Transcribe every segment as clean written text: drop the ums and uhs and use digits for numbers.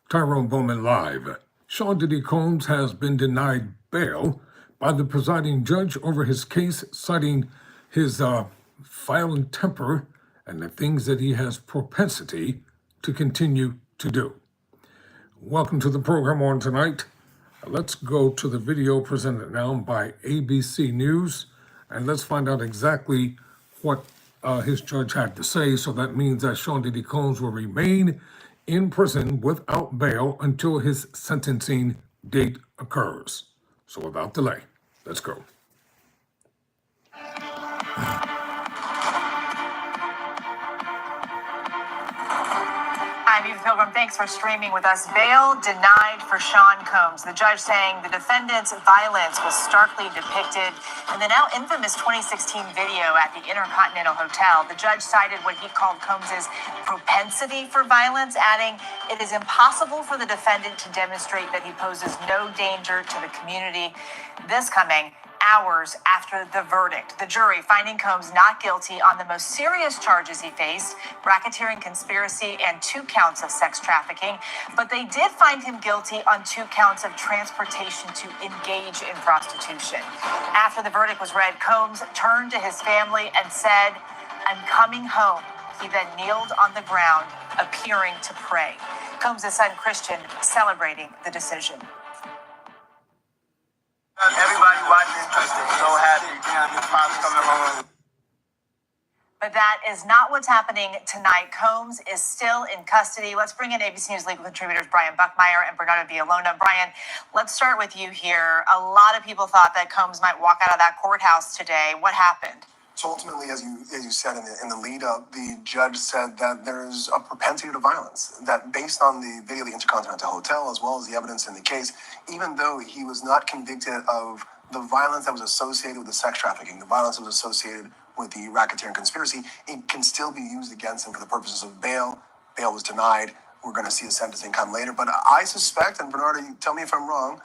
Tyrone Bowman live. Sean Diddy Combs has been denied bail by the presiding judge over his case, citing his violent temper and the things that he has propensity to continue to do. Welcome to the program on tonight. Let's go to the video presented now by ABC News, and let's find out exactly what his judge had to say. So that means that Sean Diddy Combs will remain in prison without bail until his sentencing date occurs. So without delay, let's go. I'm Eva Pilgrim. Thanks for streaming with us. Bail denied for Sean Combs. The judge saying the defendant's violence was starkly depicted in the now infamous 2016 video at the Intercontinental Hotel. The judge cited what he called Combs's propensity for violence, adding, "It is impossible for the defendant to demonstrate that he poses no danger to the community." This coming hours after the verdict. The jury finding Combs not guilty on the most serious charges he faced, racketeering, conspiracy, and 2 counts of sex trafficking. But they did find him guilty on 2 counts of transportation to engage in prostitution. After the verdict was read, Combs turned to his family and said, "I'm coming home." He then kneeled on the ground, appearing to pray. Combs' son, Christian, celebrating the decision. Everybody watching, so happy. His father's coming home. But that is not what's happening tonight. Combs is still in custody. Let's bring in ABC News legal contributors Brian Buckmeyer and Bernardo Villalona. Brian, let's start with you here. A lot of people thought that Combs might walk out of that courthouse today. What happened? So ultimately, as you said in the lead up, the judge said that there's a propensity to violence, that based on the video of the Intercontinental Hotel, as well as the evidence in the case, even though he was not convicted of the violence that was associated with the sex trafficking, the violence that was associated with the racketeering conspiracy, it can still be used against him for the purposes of bail. Bail was denied. We're going to see the sentencing come later. But I suspect, and Bernardo, you tell me if I'm wrong,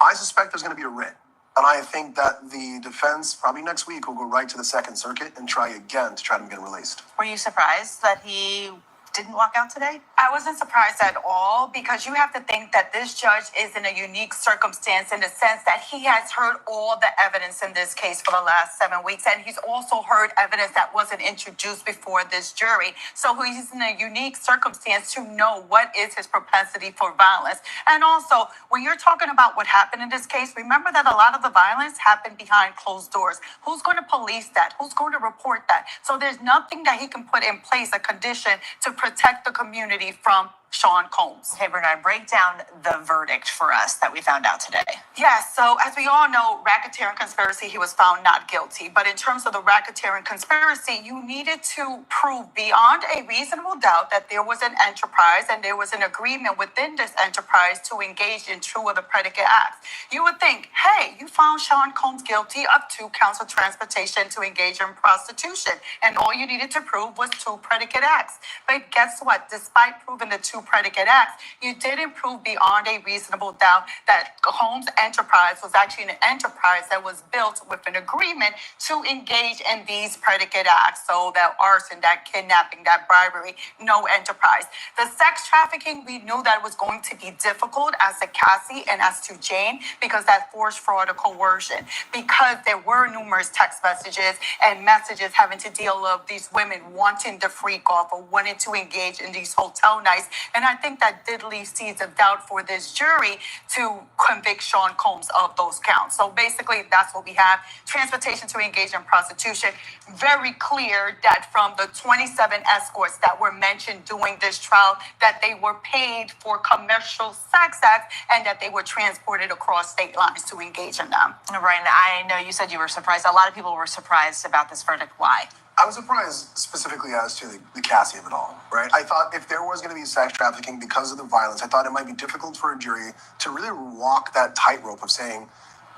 I suspect there's going to be a writ. And I think that the defense, probably next week, will go right to the Second Circuit and try again to try to get him released. Were you surprised that he didn't walk out today? I wasn't surprised at all, because you have to think that this judge is in a unique circumstance in the sense that he has heard all the evidence in this case for the last 7 weeks, and he's also heard evidence that wasn't introduced before this jury. So he's in a unique circumstance to know what is his propensity for violence. And also, when you're talking about what happened in this case, remember that a lot of the violence happened behind closed doors. Who's going to police that? Who's going to report that? So there's nothing that he can put in place, a condition to protect the community from Sean Combs. Hey, Bernard, break down the verdict for us that we found out today. Yes, so as we all know, racketeering conspiracy, he was found not guilty. But in terms of the racketeering conspiracy, you needed to prove beyond a reasonable doubt that there was an enterprise and there was an agreement within this enterprise to engage in 2 of the predicate acts. You would think, hey, you found Sean Combs guilty of 2 counts of transportation to engage in prostitution, and all you needed to prove was 2 predicate acts. But guess what? Despite proving the 2 predicate acts, you didn't prove beyond a reasonable doubt that Combs' enterprise was actually an enterprise that was built with an agreement to engage in these predicate acts. So that arson, that kidnapping, that bribery, no enterprise. The sex trafficking, we knew that it was going to be difficult as to Cassie and as to Jane, because that forced fraud or coercion, because there were numerous text messages and messages having to deal with these women wanting to freak off or wanting to engage in these hotel nights. And I think that did leave seeds of doubt for this jury to convict Sean Combs of those counts. So basically, that's what we have. Transportation to engage in prostitution. Very clear that from the 27 escorts that were mentioned during this trial, that they were paid for commercial sex acts and that they were transported across state lines to engage in them. Right, and I know you said you were surprised. A lot of people were surprised about this verdict. Why? I was surprised specifically as to the Cassie of it all, right? I thought if there was going to be sex trafficking because of the violence, I thought it might be difficult for a jury to really walk that tightrope of saying,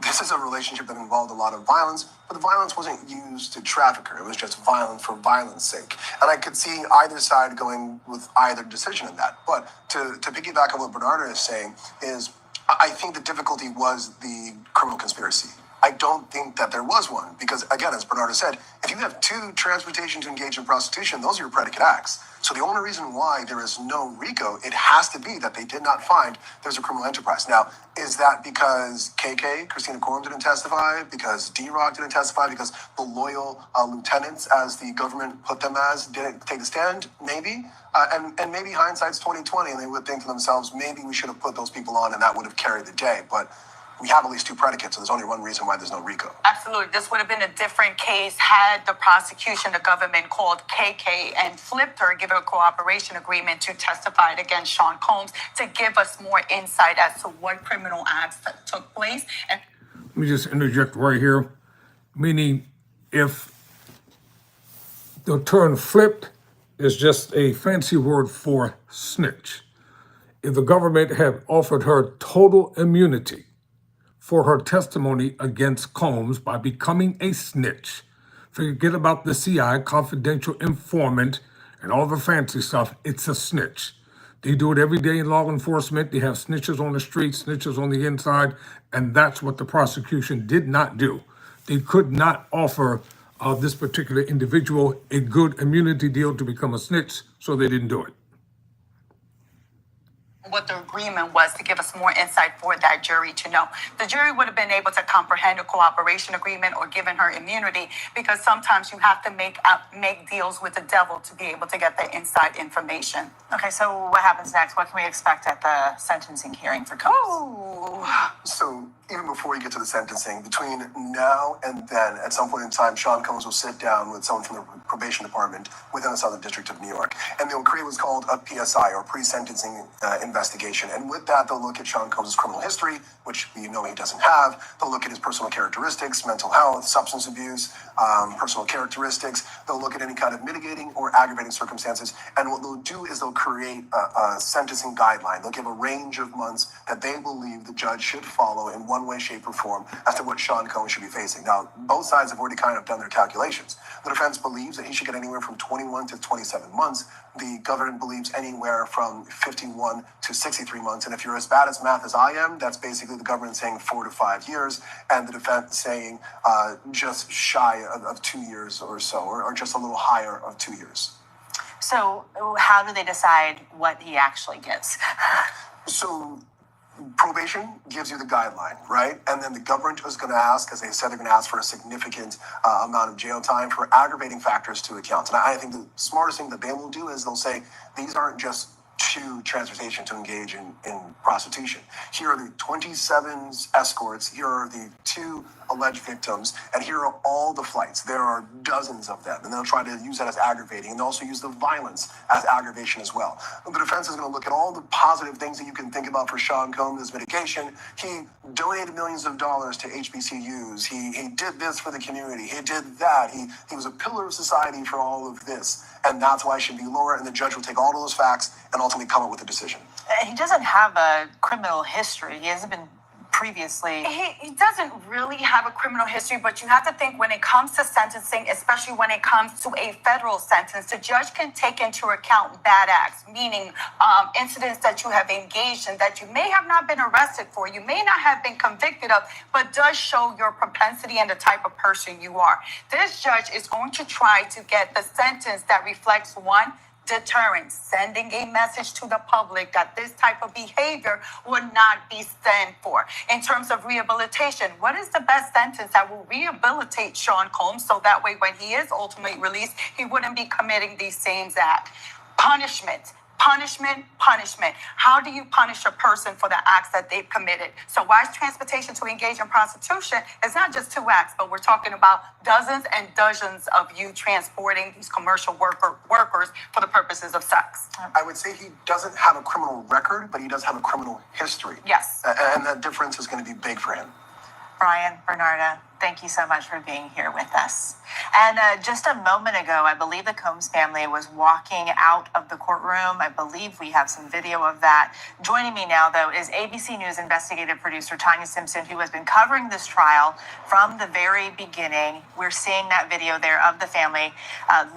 this is a relationship that involved a lot of violence, but the violence wasn't used to traffic her. It was just violent for violence sake. And I could see either side going with either decision in that. But to piggyback on what Bernardo is saying is, I think the difficulty was the criminal conspiracy. I don't think that there was one because, again, as Bernardo said, if you have two transportation to engage in prostitution, those are your predicate acts. So the only reason why there is no RICO, it has to be that they did not find there's a criminal enterprise. Now, is that because KK, Christina Corum, didn't testify? Because D-Rock didn't testify? Because the loyal lieutenants, as the government put them as, didn't take the stand? Maybe. And maybe hindsight's 2020, and they would think to themselves, maybe we should have put those people on, and that would have carried the day. But we have at least two predicates, so there's only one reason why there's no RICO. Absolutely. This would have been a different case had the prosecution, the government called KK and flipped her, given a cooperation agreement to testify against Sean Combs to give us more insight as to what criminal acts that took place. And Let me just interject right here, meaning if the term flipped is just a fancy word for snitch. If the government had offered her total immunity for her testimony against Combs by becoming a snitch, forget about the CI, confidential informant, and all the fancy stuff, it's a snitch. They do it every day in law enforcement. They have snitches on the street, snitches on the inside, and that's what the prosecution did not do. They could not offer this particular individual a good immunity deal to become a snitch, so they didn't do it. what the agreement was to give us more insight for that jury to know. The jury would have been able to comprehend a cooperation agreement or given her immunity because sometimes you have to make deals with the devil to be able to get the inside information. Okay, so what happens next? What can we expect at the sentencing hearing for Combs? Ooh. So even before you get to the sentencing, between now and then, at some point in time, Sean Combs will sit down with someone from the probation department within the Southern District of New York, and they'll create what's called a PSI, or pre-sentencing investigation. And with that, they'll look at Sean Combs' criminal history, which we know he doesn't have. They'll look at his personal characteristics, mental health, substance abuse, personal characteristics. They'll look at any kind of mitigating or aggravating circumstances. And what they'll do is they'll create a sentencing guideline. They'll give a range of months that they believe the judge should follow in one way, shape, or form as to what Sean Combs should be facing. Now, both sides have already kind of done their calculations. The defense believes that he should get anywhere from 21 to 27 months. The government believes anywhere from 51 to 63 months. And if you're as bad at math as I am, that's basically the government saying 4 to 5 years, and the defense saying just shy of 2 years or so, or just a little higher of 2 years. So how do they decide what he actually gets? So probation gives you the guideline, right? And then the government is going to ask, as they said, they're going to ask for a significant amount of jail time for aggravating factors to account. And I think the smartest thing that they will do is they'll say, these aren't just to transportation to engage in prostitution. Here are the 27 escorts, here are the 2 alleged victims, and here are all the flights. There are dozens of them, and they'll try to use that as aggravating, and they'll also use the violence as aggravation as well. And the defense is going to look at all the positive things that you can think about for Sean Combs as mitigation. He donated millions of dollars to HBCUs. He did this for the community. He did that. He was a pillar of society for all of this, and that's why it should be lower, and the judge will take all of those facts and ultimately come up with a decision. He doesn't have a criminal history. He hasn't been previously. He doesn't really have a criminal history, but you have to think when it comes to sentencing, especially when it comes to a federal sentence, the judge can take into account bad acts, meaning incidents that you have engaged in that you may have not been arrested for, you may not have been convicted of, but does show your propensity and the type of person you are. This judge is going to try to get the sentence that reflects one, deterrence, sending a message to the public that this type of behavior would not be stand for. In terms of rehabilitation, what is the best sentence that will rehabilitate Sean Combs so that way when he is ultimately released, he wouldn't be committing these same acts? Punishment. How do you punish a person for the acts that they've committed? So wise transportation to engage in prostitution is not just 2 acts, but we're talking about dozens and dozens of you transporting these commercial workers for the purposes of sex. I would say he doesn't have a criminal record, but he does have a criminal history. Yes. And that difference is going to be big for him. Brian, Bernarda, Thank you so much for being here with us. And just a moment ago, I believe the Combs family was walking out of the courtroom. I believe we have some video of that. Joining me now, though, is ABC News investigative producer Tanya Simpson, who has been covering this trial from the very beginning. We're seeing that video there of the family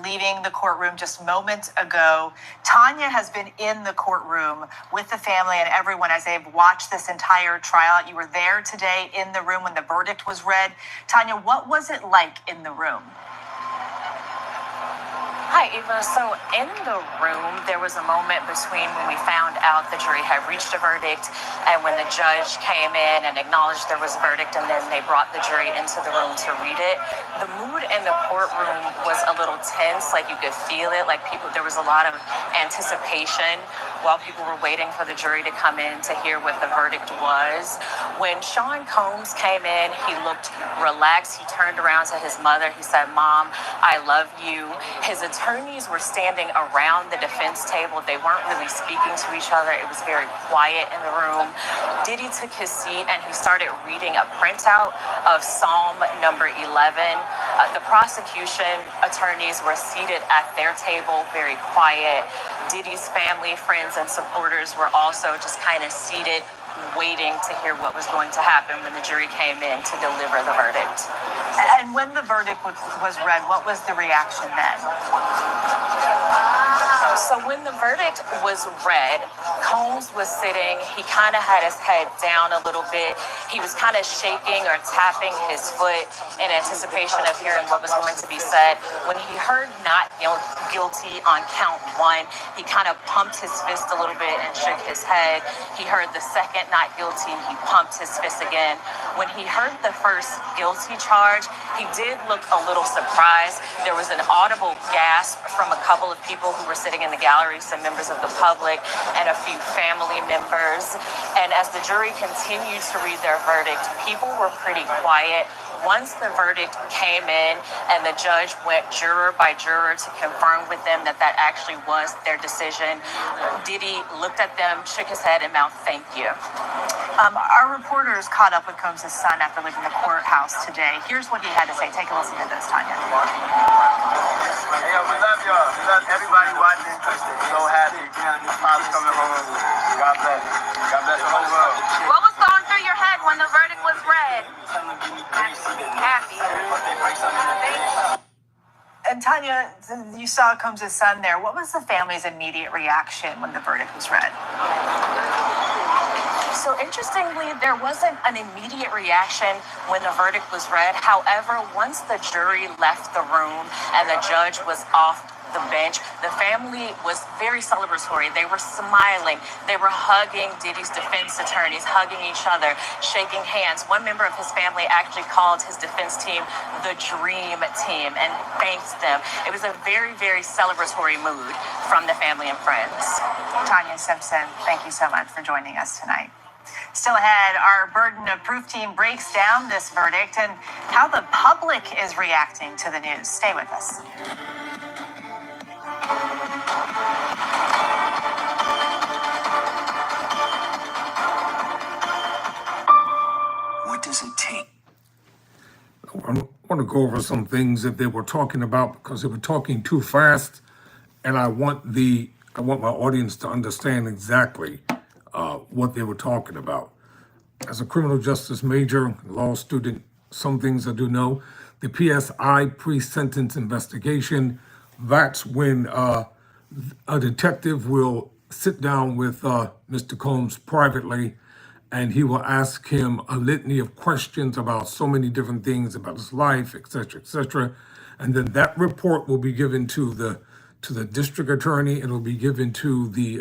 leaving the courtroom just moments ago. Tanya has been in the courtroom with the family and everyone as they've watched this entire trial. You were there today in the room when the verdict was read. Tanya, what was it like in the room? Hi, Eva. So in the room, there was a moment between when we found out the jury had reached a verdict and when the judge came in and acknowledged there was a verdict, and then they brought the jury into the room to read it. The mood in the courtroom was a little tense, like you could feel it, like there was a lot of anticipation while people were waiting for the jury to come in to hear what the verdict was. When Sean Combs came in, he looked relaxed. He turned around to his mother. He said, "Mom, I love you." His attorneys were standing around the defense table. They weren't really speaking to each other. It was very quiet in the room. Diddy took his seat and he started reading a printout of Psalm number 11. The prosecution attorneys were seated at their table, very quiet. Diddy's family, friends, and supporters were also just kind of seated, waiting to hear what was going to happen when the jury came in to deliver the verdict. And when the verdict was read, what was the reaction then? So when the verdict was read, Combs was sitting, he kind of had his head down a little bit. He was kind of shaking or tapping his foot in anticipation of hearing what was going to be said. When he heard not guilty on count one, he kind of pumped his fist a little bit and shook his head. He heard the second not guilty, he pumped his fist again. When he heard the first guilty charge, he did look a little surprised. There was an audible gasp from a couple of people who were sitting in the gallery, some members of the public and a few family members. And as the jury continued to read their verdict, people were pretty quiet. Once the verdict came in and the judge went juror by juror to confirm with them that that actually was their decision, Diddy looked at them, shook his head, and mouthed, "Thank you." Our reporters caught up with Combs' son after leaving the courthouse today. Here's what he had to say. Take a listen to this, Tanya. Hey, we love y'all. We love everybody watching. So happy. Pops coming home. God bless. God bless the whole world. What was going through your head when the verdict was read? Happy. And Tanya, you saw Combs' son there. What was the family's immediate reaction when the verdict was read? So interestingly, there wasn't an immediate reaction when the verdict was read. However, once the jury left the room and the judge was off the bench, the family was very celebratory. They were smiling. They were hugging Diddy's defense attorneys, hugging each other, shaking hands. One member of his family actually called his defense team the Dream Team and thanked them. It was a very, very celebratory mood from the family and friends. Tanya Simpson, thank you so much for joining us tonight. Still ahead, our Burden of Proof team breaks down this verdict and how the public is reacting to the news. Stay with us. What does it take? I want to go over some things that they were talking about because they were talking too fast, and I want my audience to understand exactly what they were talking about. As a criminal justice major, law student, some things I do know. The PSI, pre-sentence investigation, that's when a detective will sit down with Mr. Combs privately, and he will ask him a litany of questions about so many different things about his life, et cetera, and then that report will be given to the district attorney, and it will be given to the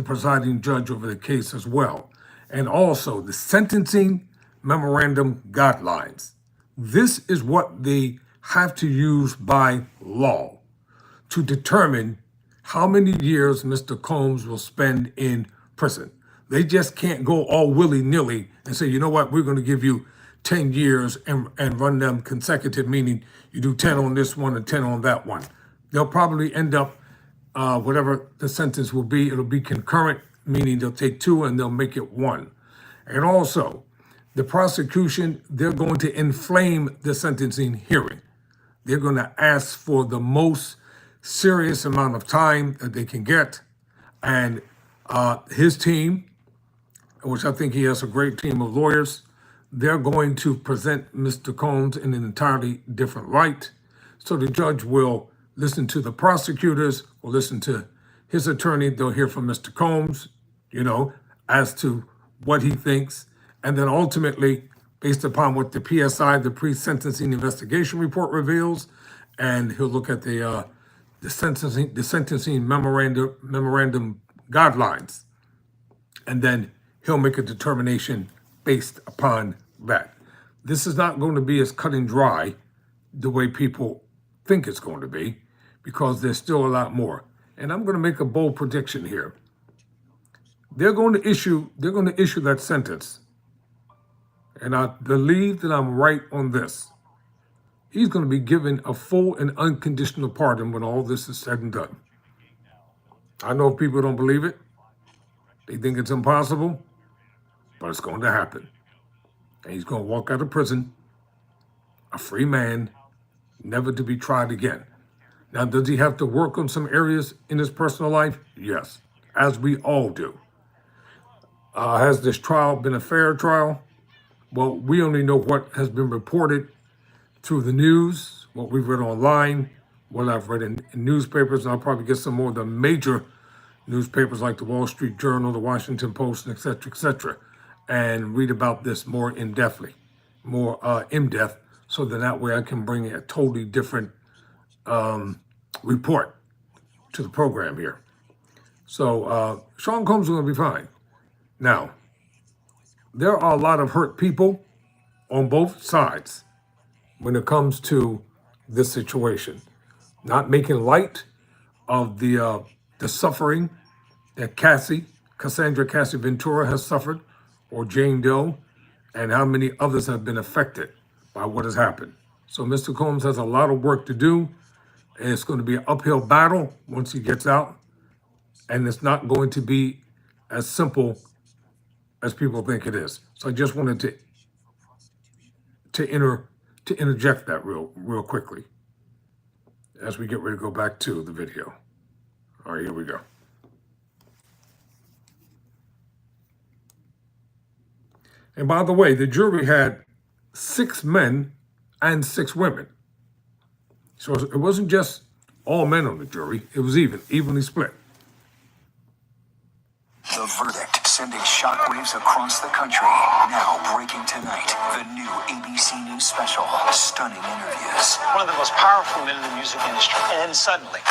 presiding judge over the case as well, and also the sentencing memorandum guidelines. This is what they have to use by law to determine how many years Mr. Combs will spend in prison. They just can't go all willy-nilly and say, you know what, we're going to give you 10 years and run them consecutive, meaning you do 10 on this one and 10 on that one. They'll probably end up, whatever the sentence will be, it'll be concurrent, meaning they'll take two and they'll make it one. And also, the prosecution, they're going to inflame the sentencing hearing. They're going to ask for the most serious amount of time that they can get. And his team, which I think he has a great team of lawyers, they're going to present Mr. Combs in an entirely different light. So the judge will listen to the prosecutors, will listen to his attorney, they'll hear from Mr. Combs, as to what he thinks. And then ultimately, based upon what the PSI, the pre-sentencing investigation report reveals, and he'll look at the sentencing memorandum guidelines, and then he'll make a determination based upon that. This is not going to be as cut and dry the way people think it's going to be, because there's still a lot more. And I'm going to make a bold prediction here. They're going to issue that sentence. And I believe that I'm right on this. He's going to be given a full and unconditional pardon when all this is said and done. I know people don't believe it. They think it's impossible, but it's going to happen. And he's going to walk out of prison, a free man, never to be tried again. Now, does he have to work on some areas in his personal life? Yes, as we all do. Has this trial been a fair trial? Well, we only know what has been reported through the news, what we've read online, what I've read in newspapers, and I'll probably get some more of the major newspapers like the Wall Street Journal, the Washington Post, et cetera, and read about this more in-depthly, more in-depth, so that way I can bring a totally different report to the program here. So Sean Combs is going to be fine. Now, there are a lot of hurt people on both sides when it comes to this situation. Not making light of the suffering that Cassandra Cassie Ventura has suffered, or Jane Doe, and how many others have been affected by what has happened. So Mr. Combs has a lot of work to do, and it's going to be an uphill battle once he gets out, and it's not going to be as simple as people think it is. So I just wanted to interject that real quickly as we get ready to go back to the video. All right, here we go. And by the way, the jury had 6 men and 6 women. So it wasn't just all men on the jury, it was evenly split. The verdict sending shockwaves across the country. Now breaking tonight, the new ABC News special, Stunning Interviews. One of the most powerful men in the music industry. And suddenly,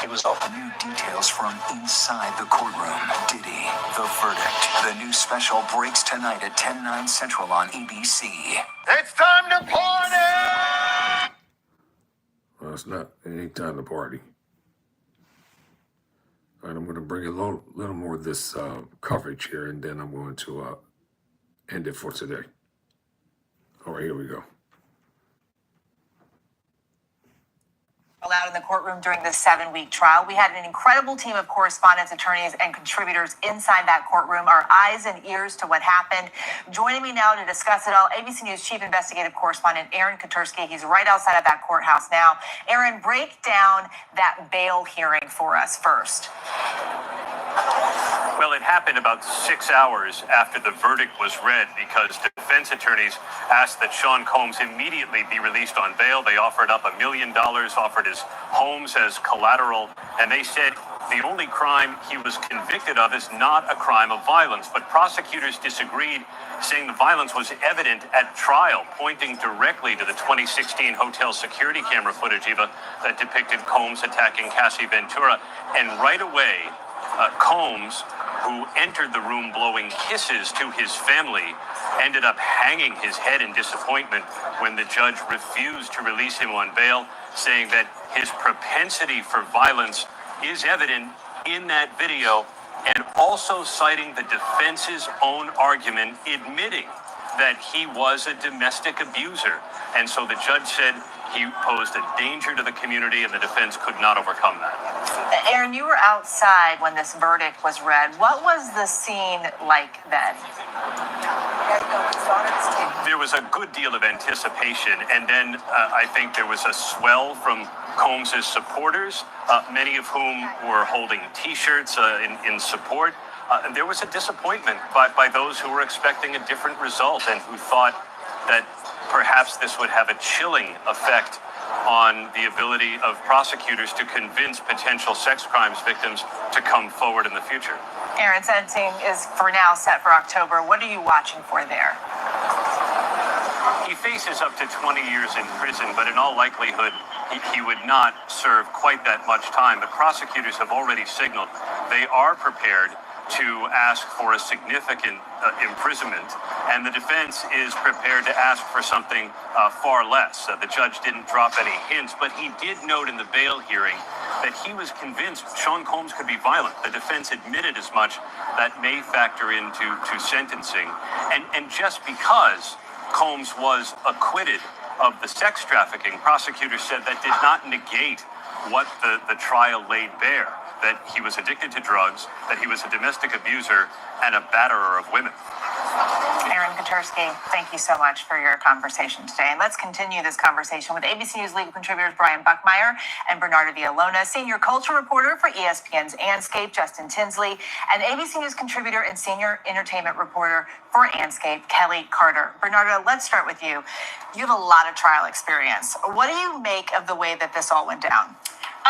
it was over. New details from inside the courtroom. Diddy, the verdict. The new special breaks tonight at 10/9 Central on ABC. It's time to party! Well, it ain't time to party. All right, I'm going to bring a little more of this coverage here, and then I'm going to end it for today. All right, here we go. Allowed in the courtroom during this 7-week trial. We had an incredible team of correspondents, attorneys, and contributors inside that courtroom, our eyes and ears to what happened. Joining me now to discuss it all, ABC News Chief Investigative Correspondent Aaron Katursky. He's right outside of that courthouse now. Aaron, break down that bail hearing for us first. Well, it happened about 6 hours after the verdict was read because defense attorneys asked that Sean Combs immediately be released on bail. They offered up $1 million, offered his homes as collateral, and they said the only crime he was convicted of is not a crime of violence. But prosecutors disagreed, saying the violence was evident at trial, pointing directly to the 2016 hotel security camera footage, Eva, that depicted Combs attacking Cassie Ventura. And right away, Combs, who entered the room blowing kisses to his family, ended up hanging his head in disappointment when the judge refused to release him on bail, saying that his propensity for violence is evident in that video, and also citing the defense's own argument admitting that he was a domestic abuser. And so the judge said he posed a danger to the community, and the defense could not overcome that. Aaron, you were outside when this verdict was read. What was the scene like then? There was a good deal of anticipation, and then I think there was a swell from Combs's supporters, many of whom were holding T-shirts in support. And there was a disappointment by those who were expecting a different result and who thought that perhaps this would have a chilling effect on the ability of prosecutors to convince potential sex crimes victims to come forward in the future. Aaron, sentencing is for now set for October. What are you watching for there? He faces up to 20 years in prison, but in all likelihood, he would not serve quite that much time. But prosecutors have already signaled they are prepared to ask for a significant imprisonment, and the defense is prepared to ask for something far less. The judge didn't drop any hints, but he did note in the bail hearing that he was convinced Sean Combs could be violent. The defense admitted as much. That may factor into sentencing. And just because Combs was acquitted of the sex trafficking, prosecutors said that did not negate what the trial laid bare, that he was addicted to drugs, that he was a domestic abuser and a batterer of women. Aaron Katursky, thank you so much for your conversation today. And let's continue this conversation with ABC News legal contributors Brian Buckmeyer and Bernardo Villalona, senior culture reporter for ESPN's Anscape, Justin Tinsley, and ABC News contributor and senior entertainment reporter for Anscape, Kelly Carter. Bernardo, let's start with you. You have a lot of trial experience. What do you make of the way that this all went down?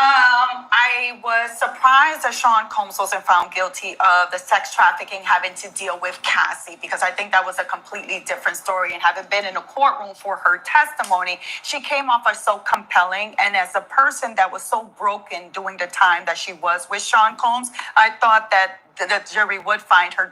I was surprised that Sean Combs wasn't found guilty of the sex trafficking having to deal with Cassie, because I think that was a completely different story. And having been in a courtroom for her testimony, she came off as so compelling. And as a person that was so broken during the time that she was with Sean Combs, I thought that the jury would find him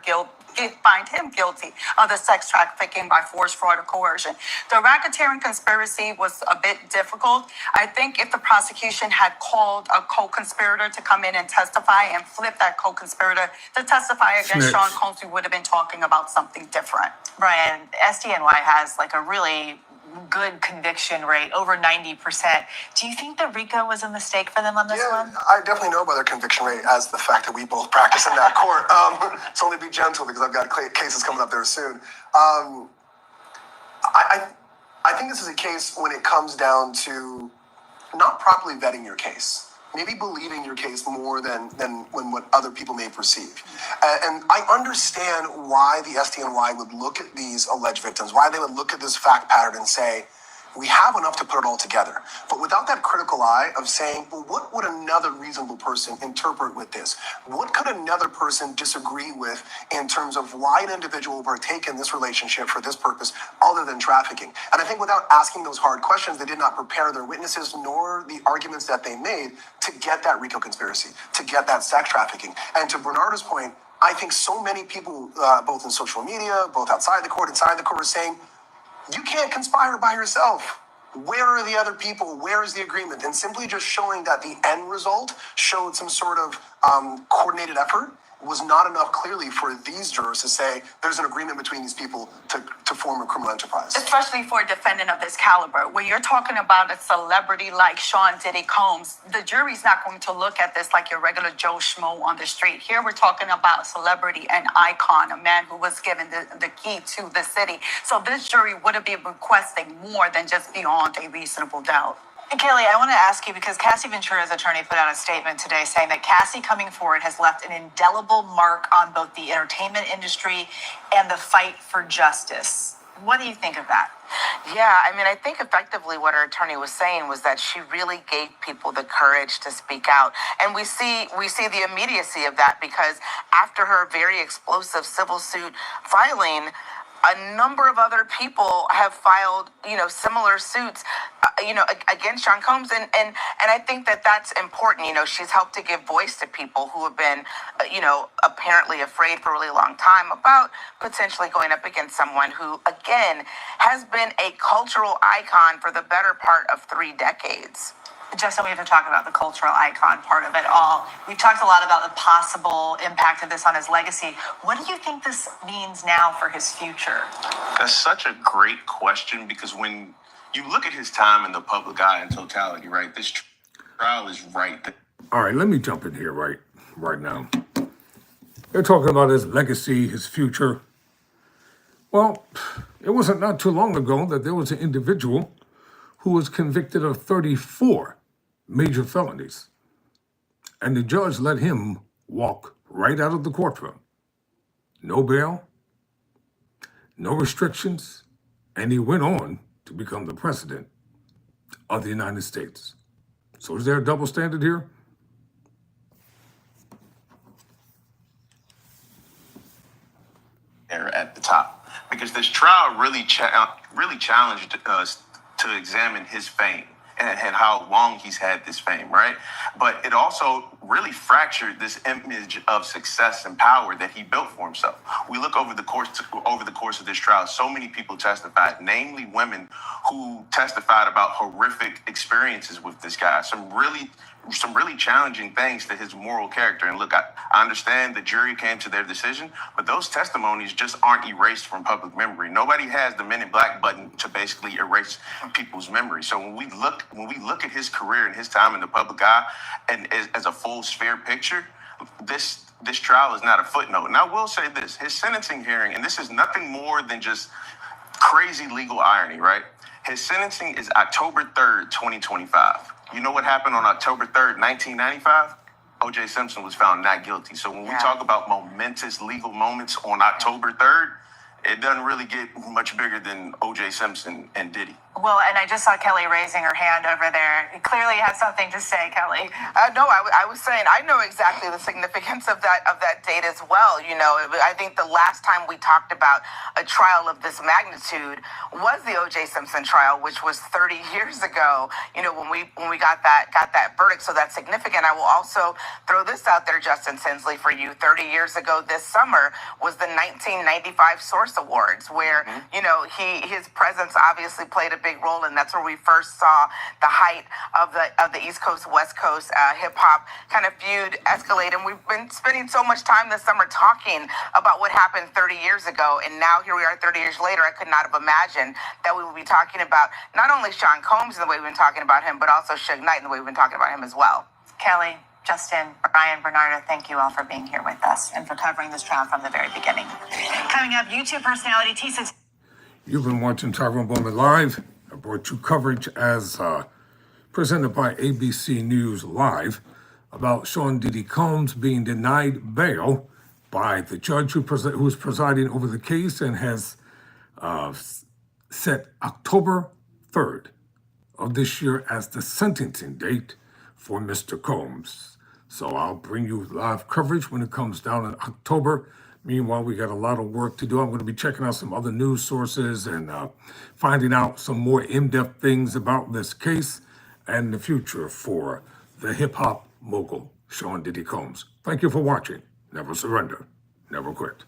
guilty of the sex trafficking by force, fraud, or coercion. The racketeering conspiracy was a bit difficult. I think if the prosecution had called a co-conspirator to come in and testify and flip that co-conspirator to testify against Sean Combs, we would have been talking about something different. Brian, SDNY has like a really good conviction rate, over 90%. Do you think that RICO was a mistake for them on this one? I definitely know about their conviction rate as the fact that we both practice in that court. So only be gentle because I've got cases coming up there soon. I think this is a case when it comes down to not properly vetting your case. Maybe believing your case more than when what other people may perceive. And I understand why the SDNY would look at these alleged victims, why they would look at this fact pattern and say, we have enough to put it all together. But without that critical eye of saying, well, what would another reasonable person interpret with this? What could another person disagree with in terms of why an individual would partake in this relationship for this purpose other than trafficking? And I think without asking those hard questions, they did not prepare their witnesses nor the arguments that they made to get that RICO conspiracy, to get that sex trafficking. And to Bernardo's point, I think so many people, both in social media, both outside the court, inside the court, are saying, you can't conspire by yourself. Where are the other people? Where is the agreement? And simply just showing that the end result showed some sort of coordinated effort was not enough clearly for these jurors to say there's an agreement between these people to form a criminal enterprise. Especially for a defendant of this caliber. When you're talking about a celebrity like Sean Diddy Combs, the jury's not going to look at this like your regular Joe Schmo on the street. Here we're talking about a celebrity, an icon, a man who was given the key to the city. So this jury would have been requesting more than just beyond a reasonable doubt. And Kelly, I want to ask you, because Cassie Ventura's attorney put out a statement today saying that Cassie coming forward has left an indelible mark on both the entertainment industry and the fight for justice. What do you think of that? Yeah, I mean, I think effectively what her attorney was saying was that she really gave people the courage to speak out. And we see the immediacy of that, because after her very explosive civil suit filing, a number of other people have filed, similar suits, against Sean Combs. And I think that that's important. She's helped to give voice to people who have been, apparently afraid for a really long time about potentially going up against someone who, again, has been a cultural icon for the better part of 3 decades. Justin, we have to talk about the cultural icon part of it all. We've talked a lot about the possible impact of this on his legacy. What do you think this means now for his future? That's such a great question, because when you look at his time in the public eye in totality, right, this trial is right All right, let me jump in here right now. They're talking about his legacy, his future. Well, it wasn't not too long ago that there was an individual who was convicted of 34 major felonies, and the judge let him walk right out of the courtroom. No bail, no restrictions, and he went on to become the president of the United States. So is there a double standard here? There at the top, because this trial really challenged us to examine his fame and how long he's had this fame, right? But it also really fractured this image of success and power that he built for himself. We look over the course of this trial, so many people testified, namely women who testified about horrific experiences with this guy, some really challenging things to his moral character. And look, I understand the jury came to their decision, but those testimonies just aren't erased from public memory. Nobody has the Men in Black button to basically erase people's memory. So when we look at his career and his time in the public eye, and as a full sphere picture, this trial is not a footnote. And I will say this: his sentencing hearing, and this is nothing more than just crazy legal irony, right? His sentencing is October 3rd, 2025. You know what happened on October 3rd, 1995? O.J. Simpson was found not guilty. So when we talk about momentous legal moments on October 3rd, it doesn't really get much bigger than O.J. Simpson and Diddy. Well, and I just saw Kelly raising her hand over there. You clearly had something to say, Kelly. No, I was saying I know exactly the significance of that date as well. You know, I think the last time we talked about a trial of this magnitude was the O.J. Simpson trial, which was 30 years ago. You know, when we got that verdict, so that's significant. I will also throw this out there, Justin Tinsley, for you. 30 years ago this summer was the 1995 Source Awards, where you know his presence obviously played a big role, and that's where we first saw the height of the East Coast West Coast hip hop kind of feud escalate. And we've been spending so much time this summer talking about what happened 30 years ago, and now here we are 30 years later. I could not have imagined that we would be talking about not only Sean Combs in the way we've been talking about him, but also Suge Knight in the way we've been talking about him as well. Kelly, Justin, Brian, Bernardo, thank you all for being here with us and for covering this trial from the very beginning. Coming up, YouTube personality Tisa. You've been watching Tyrone Bowman Live. I brought you coverage as presented by ABC News Live about Sean Diddy Combs being denied bail by the judge who's presiding over the case and has set October 3rd of this year as the sentencing date for Mr. Combs. So I'll bring you live coverage when it comes down in October. Meanwhile, we got a lot of work to do. I'm going to be checking out some other news sources and finding out some more in-depth things about this case and the future for the hip-hop mogul, Sean Diddy Combs. Thank you for watching. Never surrender. Never quit.